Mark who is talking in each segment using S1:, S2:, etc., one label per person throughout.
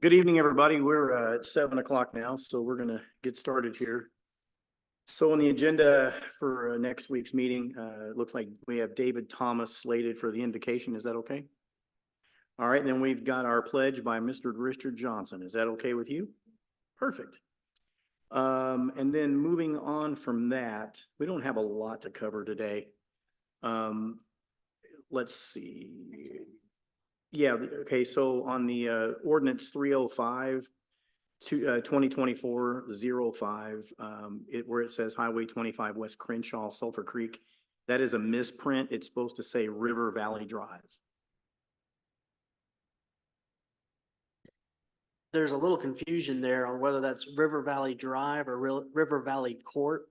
S1: Good evening, everybody. We're at 7 o'clock now, so we're gonna get started here. So on the agenda for next week's meeting, it looks like we have David Thomas slated for the invocation. Is that okay? All right, then we've got our pledge by Mr. Richard Johnson. Is that okay with you? Perfect. And then moving on from that, we don't have a lot to cover today. Let's see. Yeah, okay, so on the ordinance 305 to 2024-05, where it says Highway 25 West Crenshaw, Sulphur Creek, that is a misprint. It's supposed to say River Valley Drive.
S2: There's a little confusion there on whether that's River Valley Drive or River Valley Court.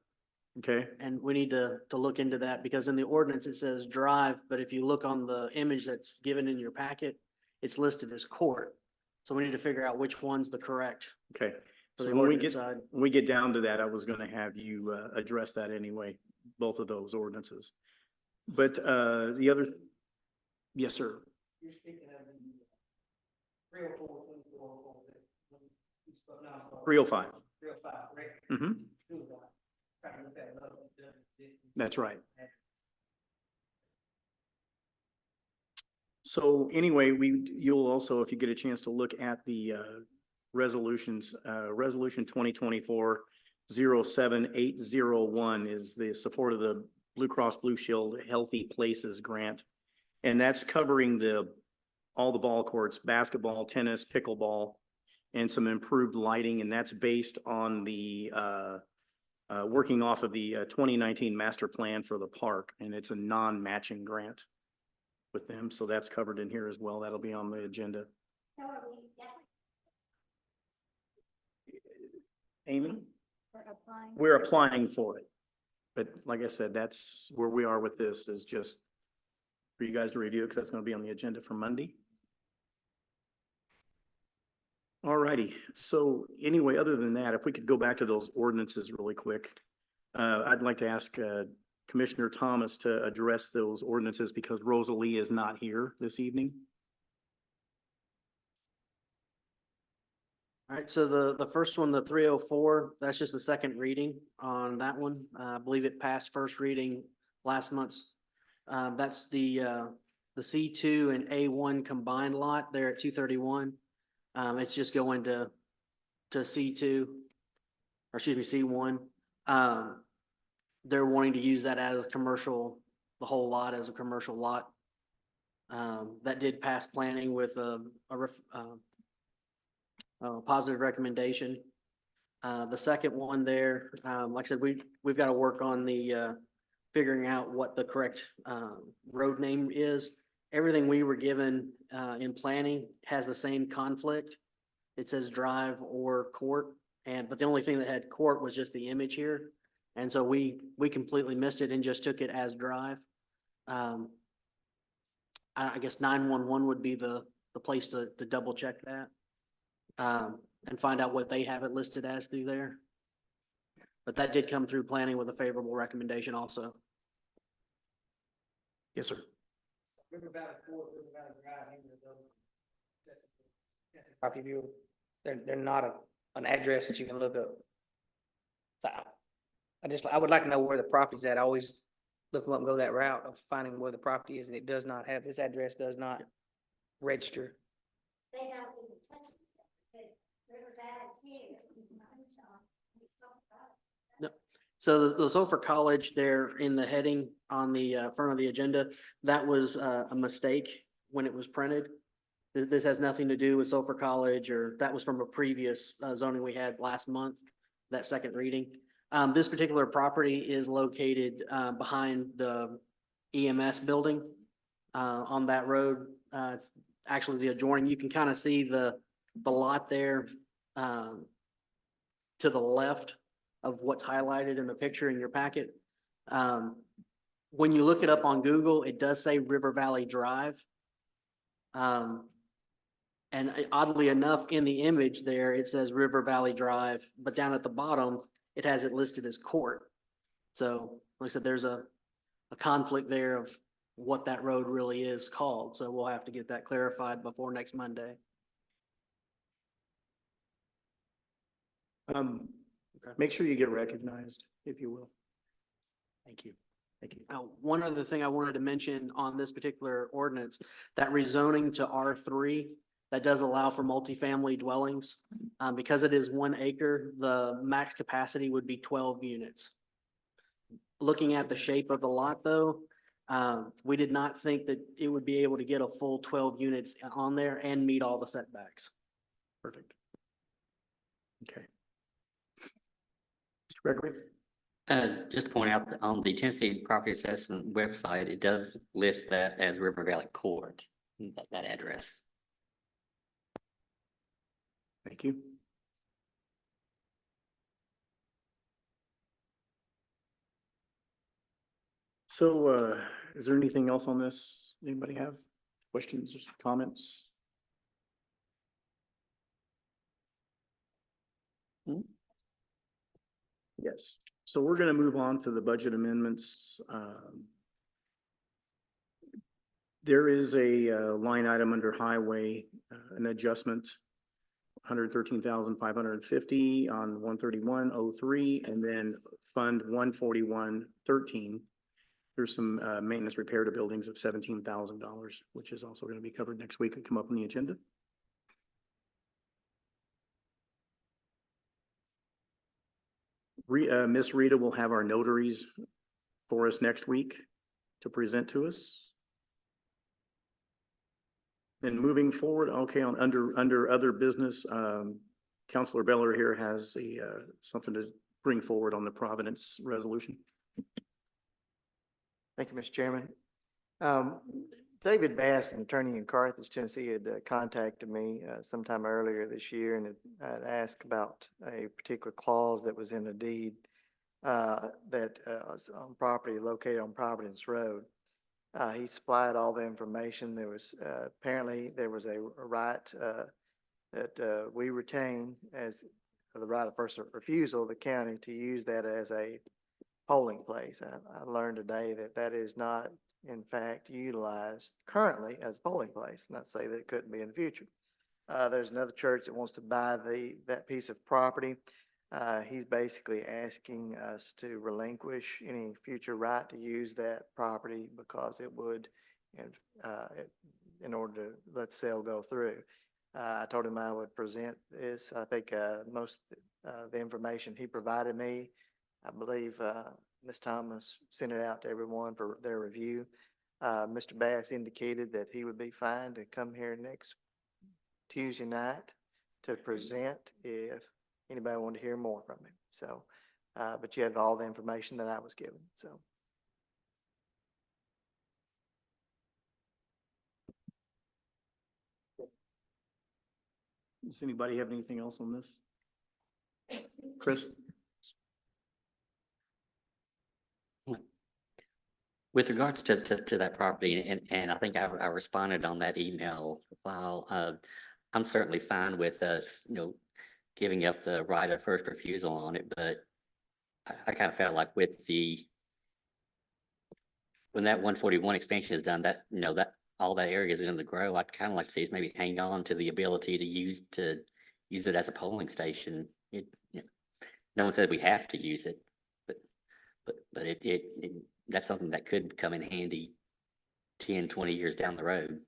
S1: Okay,
S2: And we need to look into that because in the ordinance it says drive, but if you look on the image that's given in your packet, it's listed as court. So we need to figure out which one's the correct.
S1: okay.
S2: For
S1: So
S2: the
S1: when
S2: ordinance side.
S1: we get down to that, I was gonna have you address that anyway, both of those ordinances. But the other, yes, sir.
S2: You're speaking of 304,
S1: 305.
S2: 305, right?
S1: Mm-hmm. That's right. So anyway, you'll also, if you get a chance to look at the resolutions, resolution 2024-07801 is the support of the Blue Cross Blue Shield Healthy Places Grant. And that's covering all the ball courts, basketball, tennis, pickleball, and some improved lighting. And that's based on the working off of the 2019 master plan for the park. And it's a non-matching grant with them. So that's covered in here as well. That'll be on the agenda. Amy? We're applying for it. But like I said, that's where we are with this, is just for you guys to review, because that's going to be on the agenda for Monday. All righty. So anyway, other than that, if we could go back to those ordinances really quick, I'd like to ask Commissioner Thomas to address those ordinances because Rosalie is not here this evening.
S2: All right, so the first one, the 304, that's just the second reading on that one. I believe it passed first reading last month's. That's the C2 and A1 combined lot there at 231. It's just going to C2, or excuse me, C1. They're wanting to use that as a commercial, the whole lot as a commercial lot. That did pass planning with a positive recommendation. The second one there, like I said, we've got to work on the figuring out what the correct road name is. Everything we were given in planning has the same conflict. It says drive or court, but the only thing that had court was just the image here. And so we completely missed it and just took it as drive. I guess 911 would be the place to double check that. And find out what they have it listed as through there. But that did come through planning with a favorable recommendation also.
S1: Yes, sir.
S3: Property view, they're not an address that you can look up. So I would like to know where the property's at. I always look them up and go that route of finding where the property is, and it does not have, this address does not register.
S4: They don't even touch it. River Valley's here.
S2: No. So the Sulphur College there in the heading on the front of the agenda, that was a mistake when it was printed. This has nothing to do with Sulphur College, or that was from a previous zoning we had last month, that second reading. This particular property is located behind the EMS building on that road. It's actually the adjoining. You can kind of see the lot there to the left of what's highlighted in the picture in your packet. When you look it up on Google, it does say River Valley Drive. And oddly enough, in the image there, it says River Valley Drive, but down at the bottom, it has it listed as court. So like I said, there's a conflict there of what that road really is called. So we'll have to get that clarified before next Monday.
S1: Make sure you get recognized, if you will. Thank you. Thank you.
S2: One other thing I wanted to mention on this particular ordinance, that rezoning to R3, that does allow for multifamily dwellings. Because it is 1 acre, the max capacity would be 12 units. Looking at the shape of the lot though, we did not think that it would be able to get a full 12 units on there and meet all the setbacks.
S1: Perfect. Okay. Mr. Gregory?
S5: Just to point out that on the Tennessee Property Assessment website, it does list that as River Valley Court, that address.
S1: Thank you. So, is there anything else on this? Anybody have questions or comments? Yes, so we're gonna move on to the budget amendments. There is a line item under highway, an adjustment, 113,550 on 13103, and then Fund 14113. There's some maintenance repair to buildings of $17,000, which is also going to be covered next week and come up on the agenda. Miss Rita will have our notaries for us next week to present to us. And moving forward, okay, on under other business, Counselor Beller here has something to bring forward on the Providence resolution.
S6: Thank you, Mr. Chairman. David Bass, an attorney in Carthage, Tennessee, had contacted me sometime earlier this year and had asked about a particular clause that was in a deed that was on property located on Providence Road. He supplied all the information. There was apparently there was a right that we retain as the right of first refusal, the county, to use that as a polling place. I learned today that that is not, in fact, utilized currently as a polling place. Not to say that it couldn't be in the future. There's another church that wants to buy that piece of property. He's basically asking us to relinquish any future right to use that property because it would, in order to let the sale go through. I told him I would present this. I think most the information he provided me, I believe Ms. Thomas sent it out to everyone for their review. Mr. Bass indicated that he would be fine to come here next Tuesday night to present if anybody wanted to hear more from him. So, but you have all the information that I was given, so.
S1: Does anybody have anything else on this? Chris?
S5: With regards to that property, and I think I responded on that email while I'm certainly fine with us, giving up the right of first refusal on it, but I kind of felt like with when that 141 expansion is done, that all that area is going to grow. I'd kind of like to see us maybe hang on to the ability to use it as a polling station. No one said we have to use it, but that's something that could come in handy 10, 20 years down the road.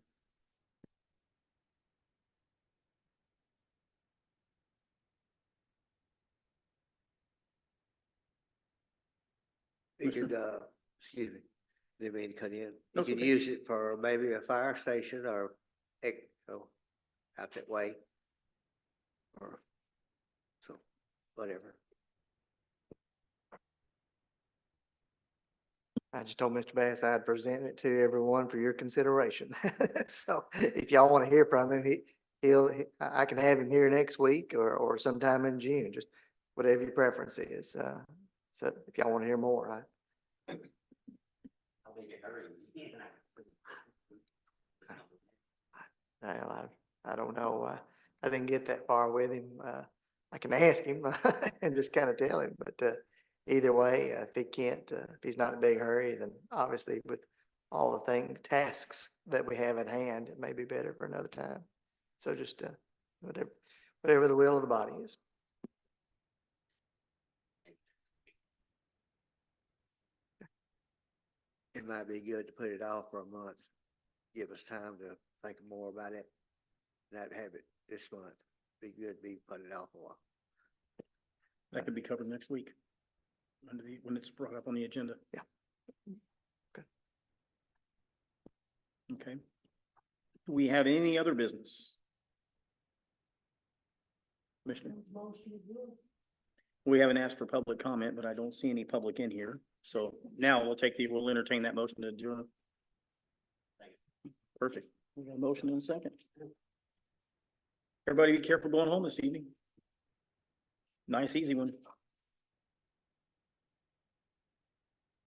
S7: You could, excuse me, didn't mean to cut in. You
S1: That's
S7: could
S1: okay.
S7: use it for maybe a fire station or, out that way. Or, so, whatever.
S6: I just told Mr. Bass I'd present it to everyone for your consideration. So if y'all want to hear from him, I can have him here next week or sometime in June, just whatever your preference is. So if y'all want to hear more, I don't know. I didn't get that far with him. I can ask him and just kind of tell him, but either way, if he can't, if he's not in a big hurry, then obviously with all the tasks that we have at hand. It may be better for another time. So just, whatever the will of the body is.
S7: It might be good to put it off for a month, give us time to think more about it. Not have it this month. Be good, be put it off a while.
S1: That could be covered next week. When it's brought up on the agenda.
S6: Yeah. Okay.
S1: Okay. Do we have any other business? Commissioner? We haven't asked for public comment, but I don't see any public in here. So now we'll entertain that motion to adjourn. Perfect. We got a motion in a second. Everybody be careful going home this evening. Nice, easy one.